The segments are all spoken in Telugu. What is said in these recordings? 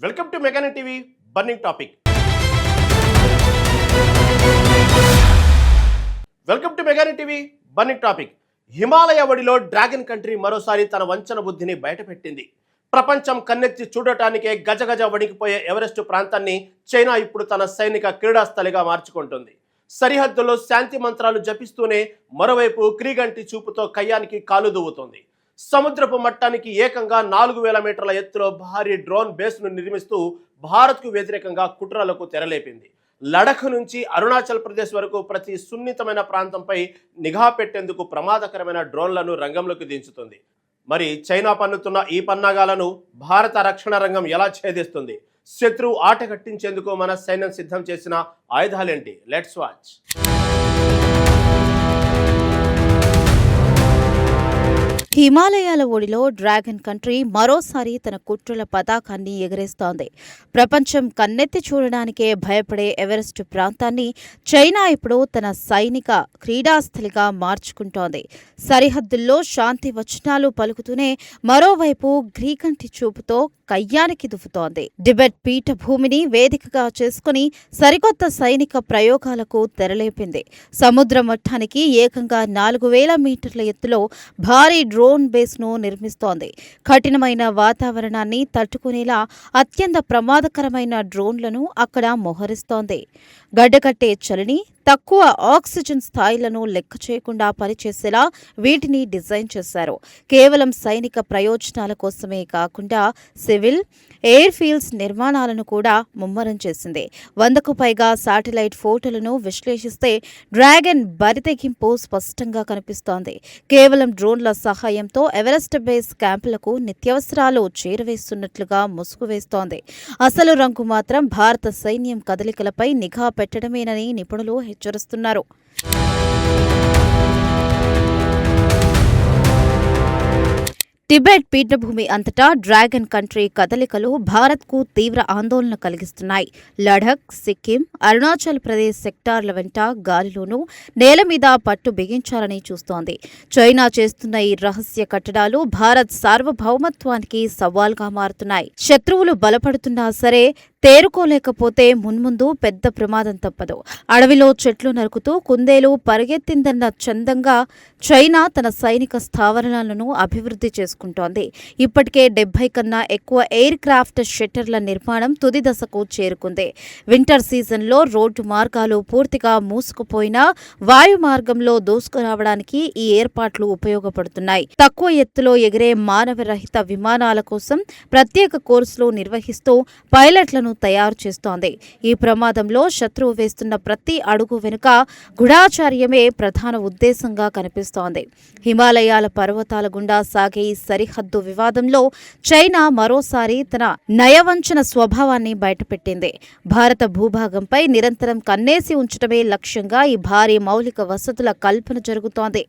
Welcome to Meganet TV burning topic. Welcome to Meganet TV burning topic. Himalaya ఒడిలో డ్రాగన్ కంట్రీ మరోసారి తన వంచన బుద్ధిని బయటపెట్టింది. ప్రపంచం కన్నెత్తి చూడటానికే గజగజ వణికిపోయే ఎవరెస్ట్ ప్రాంతాన్ని చైనా ఇప్పుడు తన సైనిక క్రీడాస్థలిగా మార్చుకుంటుంది. సరిహద్దులో శాంతి మంత్రాలు జపిస్తూనే మరోవైపు క్రీగంటి చూపుతో కయ్యానికి కాలు దువ్వుతోంది. సముద్రపు మట్టానికి ఏకంగా 4000 మీటర్ల ఎత్తులో భారీ డ్రోన్ బేస్ను నిర్మిస్తూ భారత్కు వ్యతిరేకంగా కుట్రలకు తెరలేపింది. లడఖ్ నుంచి అరుణాచల్ ప్రదేశ్ వరకు ప్రతి సున్నితమైన ప్రాంతంపై నిఘా పెట్టేందుకు ప్రమాదకరమైన డ్రోన్లను రంగంలోకి దించుతుంది. మరి చైనా పన్నుతున్న ఈ పన్నాగాలను భారత రక్షణ రంగం ఎలా ఛేదిస్తుంది? శత్రువు ఆట కట్టించేందుకు మన సైన్యం సిద్ధం చేసిన ఆయుధాలేంటి? Let's watch. హిమాలయాల ఒడిలో డ్రాగన్ కంట్రీ మరోసారి తన కుట్రల పతాకాన్ని ఎగరేస్తోంది. ప్రపంచం కన్నెత్తి చూడడానికే భయపడే ఎవరెస్ట్ ప్రాంతాన్ని చైనా ఇప్పుడు తన సైనిక క్రీడాస్థలిగా మార్చుకుంటోంది. సరిహద్దుల్లో శాంతి వచనాలు పలుకుతూనే మరోవైపు గ్రీకంటి చూపుతో కయ్యానికి దువ్వుతోంది. టిబెట్ పీఠభూమిని వేదికగా చేసుకుని సరికొత్త సైనిక ప్రయోగాలకు తెరలేపింది. సముద్ర మట్టానికి ఏకంగా 4000 మీటర్ల ఎత్తులో భారీ డ్రోన్ బేస్ ను నిర్మిస్తోంది. కఠినమైన వాతావరణాన్ని తట్టుకునేలా అత్యంత ప్రమాదకరమైన డ్రోన్లను అక్కడ మోహరిస్తోంది. గడ్డకట్టే చలిని, తక్కువ ఆక్సిజన్ స్థాయిలను లెక్క చేయకుండా పనిచేసేలా వీటిని డిజైన్ చేశారు. కేవలం సైనిక ప్రయోజనాల కోసమే కాకుండా సివిల్, ఎయిర్ ఫీల్డ్స్ నిర్మాణాలను కూడా ముమ్మరం చేసింది. 100కు పైగా శాటిలైట్ ఫోటోలను విశ్లేషిస్తే డ్రాగన్ బరితెగింపు స్పష్టంగా కనిపిస్తోంది. కేవలం డ్రోన్ల సహాయంతో ఎవరెస్ట్ బేస్ క్యాంపులకు నిత్యావసరాలు చేరవేస్తున్నట్లుగా ముసుగు వేస్తోంది. అసలు రంగు మాత్రం భారత సైన్యం కదలికలపై నిఘా పెట్టడమేనని నిపుణులు హెచ్చరిస్తున్నారు. టిబెట్ పీఠభూమి అంతటా డ్రాగన్ కంట్రీ కదలికలు భారత్కు తీవ్ర ఆందోళన కలిగిస్తున్నాయి. లడఖ్, సిక్కిం, అరుణాచల్ ప్రదేశ్ సెక్టార్ల వెంట గాలిలోనూ నేల మీద పట్టు బిగించాలని చూస్తోంది. చైనా చేస్తున్న ఈ రహస్య కట్టడాలు భారత్ సార్వభౌమత్వానికి సవాల్గా మారుతున్నాయి. శత్రువులు బలపడుతున్నా సరే తేరుకోలేకపోతే మున్ముందు పెద్ద ప్రమాదం తప్పదు. అడవిలో చెట్లు నరుకుతూ కుందేలు పరిగెత్తిందన్న చందంగా చైనా తన సైనిక స్థావరాలను అభివృద్ధి చేసుకుంటోంది. ఇప్పటికే 70 కన్నా ఎక్కువ ఎయిర్ క్రాఫ్ట్ షెట్టర్ల నిర్మాణం తుది దశకు చేరుకుంది. వింటర్ సీజన్లో రోడ్డు మార్గాలు పూర్తిగా మూసుకుపోయినా వాయు మార్గంలో దూసుకురావడానికి ఈ ఏర్పాట్లు ఉపయోగపడుతున్నాయి. తక్కువ ఎత్తులో ఎగిరే మానవరహిత విమానాల కోసం ప్రత్యేక కోర్సులు నిర్వహిస్తూ పైలట్లను తయారు చేస్తోంది. ఈ ప్రమాదంలో శత్రువు వేస్తున్న ప్రతి అడుగు వెనుక గూఢాచార్యమే ప్రధాన ఉద్దేశంగా కనిపిస్తోంది. హిమాలయాల పర్వతాల గుండా సాగే ఈ సరిహద్దు వివాదంలో చైనా మరోసారి తన నయవంచన స్వభావాన్ని బయటపెట్టింది. భారత భూభాగంపై నిరంతరం కన్నేసి ఉంచడమే లక్ష్యంగా ఈ భారీ మౌలిక వసతుల కల్పన జరుగుతోంది.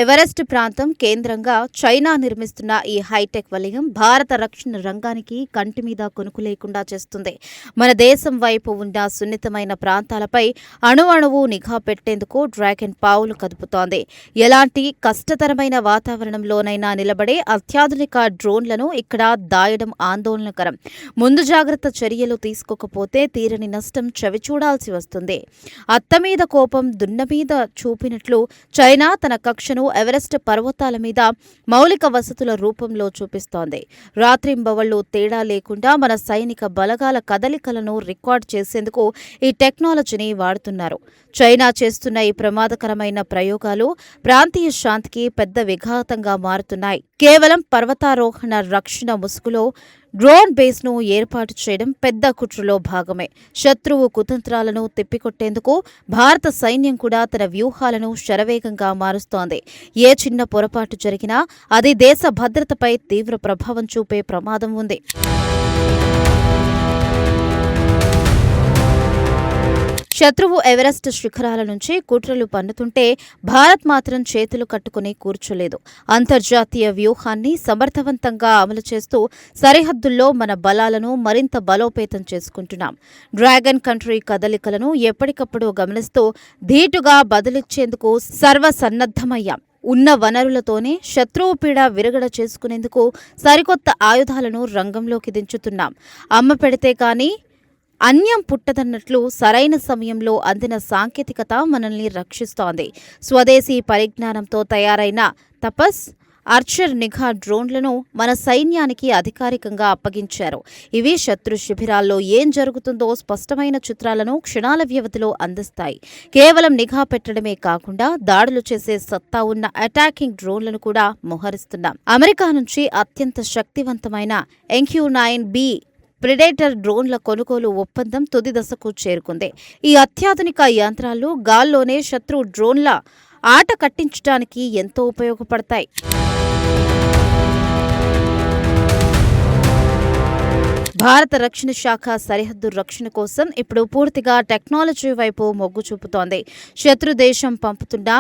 ఎవరెస్ట్ ప్రాంతం కేంద్రంగా చైనా నిర్మిస్తున్న ఈ హైటెక్ వలయం భారత రక్షణ రంగానికి కంటి మీద కొనుకు లేకుండా చేస్తుంది. మన దేశం వైపు ఉన్న సున్నితమైన ప్రాంతాలపై అణువణువు నిఘా పెట్టేందుకు డ్రాగన్ పావులు కదుపుతోంది. ఎలాంటి కష్టతరమైన వాతావరణంలోనైనా నిలబడే అత్యాధునిక డ్రోన్లను ఇక్కడ దాయడం ఆందోళనకరం. ముందు జాగ్రత్త చర్యలు తీసుకోకపోతే తీరని నష్టం చవిచూడాల్సి వస్తుంది. అత్తమీద కోపం దున్నమీద చూపినట్లు చైనా తన కక్షను ఎవరెస్ట్ పర్వతాల మీద మౌలిక వసతుల రూపంలో చూపిస్తోంది. రాత్రింబవళ్లు తేడా లేకుండా మన సైనిక బలగాల కదలికలను రికార్డ్ చేసేందుకు ఈ టెక్నాలజీని వాడుతున్నారు. చైనా చేస్తున్న ఈ ప్రమాదకరమైన ప్రయోగాలు ప్రాంతీయ శాంతికి పెద్ద విఘాతంగా మారుతున్నాయి. కేవలం పర్వతారోహణ రక్షణ ముసుగులో డ్రోన్ బేస్ ను ఏర్పాటు చేయడం పెద్ద కుట్రలో భాగమే. శత్రువు కుతంత్రాలను తిప్పికొట్టేందుకు భారత సైన్యం కూడా తన వ్యూహాలను శరవేగంగా మారుస్తోంది. ఏ చిన్న పొరపాటు జరిగినా అది దేశ భద్రతపై తీవ్ర ప్రభావం చూపే ప్రమాదం ఉంది. శత్రువు ఎవరెస్ట్ శిఖరాల నుంచి కుట్రలు పన్నుతుంటే భారత్ మాత్రం చేతులు కట్టుకుని కూర్చోలేదు. అంతర్జాతీయ వ్యూహాన్ని సమర్థవంతంగా అమలు చేస్తూ సరిహద్దుల్లో మన బలాలను మరింత బలోపేతం చేసుకుంటున్నాం. డ్రాగన్ కంట్రీ కదలికలను ఎప్పటికప్పుడు గమనిస్తూ ధీటుగా బదిలిచ్చేందుకు సర్వసన్నద్ధమయ్యాం. ఉన్న వనరులతోనే శత్రువు పీడ విరగడ చేసుకునేందుకు సరికొత్త ఆయుధాలను రంగంలోకి దించుతున్నాం. అమ్మ పెడితే కానీ అన్యం పుట్టదన్నట్లు సరైన సమయంలో అందిన సాంకేతికత మనల్ని రక్షిస్తోంది. స్వదేశీ పరిజ్ఞానంతో తయారైన తపస్, ఆర్చర్ నిఘా డ్రోన్లను మన సైన్యానికి అధికారికంగా అప్పగించారు. ఇవి శత్రు శిబిరాల్లో ఏం జరుగుతుందో స్పష్టమైన చిత్రాలను క్షణాల వ్యవధిలో అందిస్తాయి. కేవలం నిఘా పెట్టడమే కాకుండా దాడులు చేసే సత్తా ఉన్న అటాకింగ్ డ్రోన్లను కూడా మోహరిస్తున్నాం. అమెరికా నుంచి అత్యంత శక్తివంతమైన MQ-9B ప్రెడేటర్ డ్రోన్ల కొనుగోలు ఒప్పందం తుది దశకు చేరుకుంది. ఈ అత్యాధునిక యంత్రాలు గాల్లోనే శత్రు డ్రోన్ల ఆట కట్టించడానికి ఎంతో ఉపయోగపడతాయి. భారత రక్షణ శాఖ సరిహద్దు రక్షణ కోసం ఇప్పుడు పూర్తిగా టెక్నాలజీ వైపు మొగ్గు చూపుతోంది. శత్రు దేశం పంపుతున్న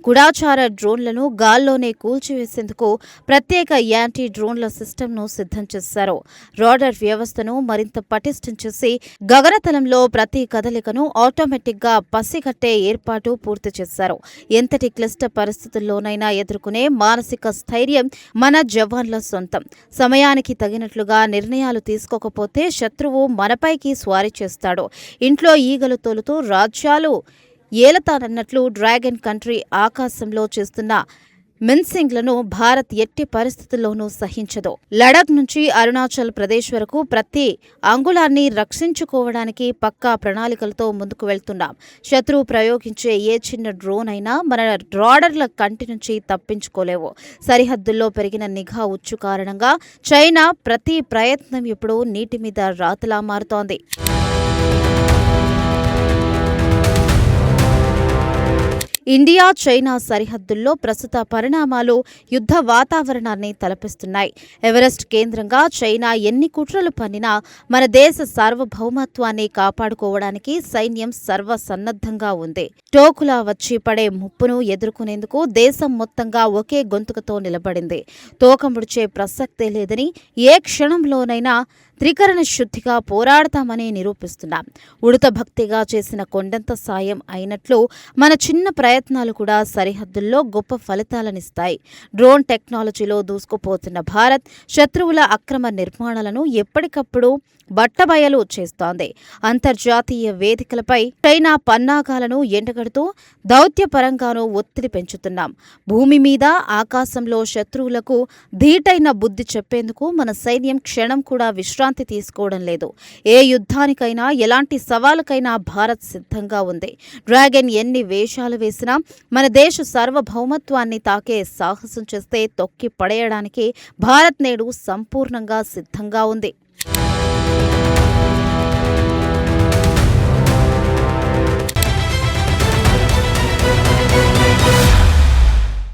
గూఢచార డ్రోన్లను గాల్లోనే కూల్చివేసేందుకు ప్రత్యేక యాంటీ డ్రోన్ల సిస్టమ్ను సిద్ధం చేశారు. రాడార్ వ్యవస్థను మరింత పటిష్టం చేసి గగనతలంలో ప్రతి కదలికను ఆటోమేటిక్గా పసిగట్టే ఏర్పాటు పూర్తి చేశారు. ఎంతటి క్లిష్ట పరిస్థితుల్లోనైనా ఎదుర్కొనే మానసిక స్థైర్యం మన జవాన్ల సొంతం. సమయానికి తగినట్లుగా నిర్ణయాలు తీసుకోకపోతే శత్రువు మనపైకి స్వారీ చేస్తాడు. ఇంట్లో ఈగలు తోలుతూ రాజ్యాలు ఏలతానన్నట్లు డ్రాగన్ కంట్రీ ఆకాశంలో చేస్తున్న మిన్సింగ్లను భారత్ ఎట్టి పరిస్థితుల్లోనూ సహించదు. లడాక్ నుంచి అరుణాచల్ ప్రదేశ్ వరకు ప్రతి అంగుళాన్ని రక్షించుకోవడానికి పక్కా ప్రణాళికలతో ముందుకు వెళ్తున్నాం. శత్రువు ప్రయోగించే ఏ చిన్న డ్రోన్ అయినా మన రాడర్ల కంటి నుంచి తప్పించుకోలేవు. సరిహద్దుల్లో పెరిగిన నిఘా ఉచ్చు కారణంగా చైనా ప్రతి ప్రయత్నం ఇప్పుడు నీటి మీద రాతలా మారుతోంది. ఇండియా చైనా సరిహద్దుల్లో ప్రస్తుత పరిణామాలు యుద్ధ వాతావరణాన్ని తలపిస్తున్నాయి. ఎవరెస్ట్ కేంద్రంగా చైనా ఎన్ని కుట్రలు పన్నినా మన దేశ సార్వభౌమత్వాన్ని కాపాడుకోవడానికి సైన్యం సర్వసన్నద్ధంగా ఉంది. టోకులా వచ్చి పడే ముప్పును ఎదుర్కొనేందుకు దేశం మొత్తంగా ఒకే గొంతుకతో నిలబడింది. తోక ముడిచే ప్రసక్తే లేదని ఏ క్షణంలోనైనా త్రికరణ శుద్ధిగా పోరాడతామని నిరూపిస్తున్నాం. ఉడత భక్తిగా చేసిన కొండంత సాయం అయినట్లు మన చిన్న ప్రయత్నాలు కూడా సరిహద్దుల్లో గొప్ప ఫలితాలనిస్తాయి. డ్రోన్ టెక్నాలజీలో దూసుకుపోతున్న భారత్ శత్రువుల అక్రమ నిర్మాణాలను ఎప్పటికప్పుడు బట్టబయలు చేస్తోంది. అంతర్జాతీయ వేదికలపై చైనా పన్నాగాలను ఎండగడుతూ దౌత్యపరంగానూ ఒత్తిడి పెంచుతున్నాం. భూమి మీద ఆకాశంలో శత్రువులకు ధీటైన బుద్ధి చెప్పేందుకు మన సైన్యం క్షణం కూడా విశ్రాంతి తీసుకోవడం లేదు. ఏ యుద్ధానికైనా ఎలాంటి సవాలుకైనా భారత్ సిద్ధంగా ఉంది. డ్రాగన్ ఎన్ని వేషాలు వేసినా మన దేశ సార్వభౌమత్వాన్ని తాకే సాహసం చేస్తే తొక్కి పడేయడానికి భారత్ నేడు సంపూర్ణంగా సిద్ధంగా ఉంది.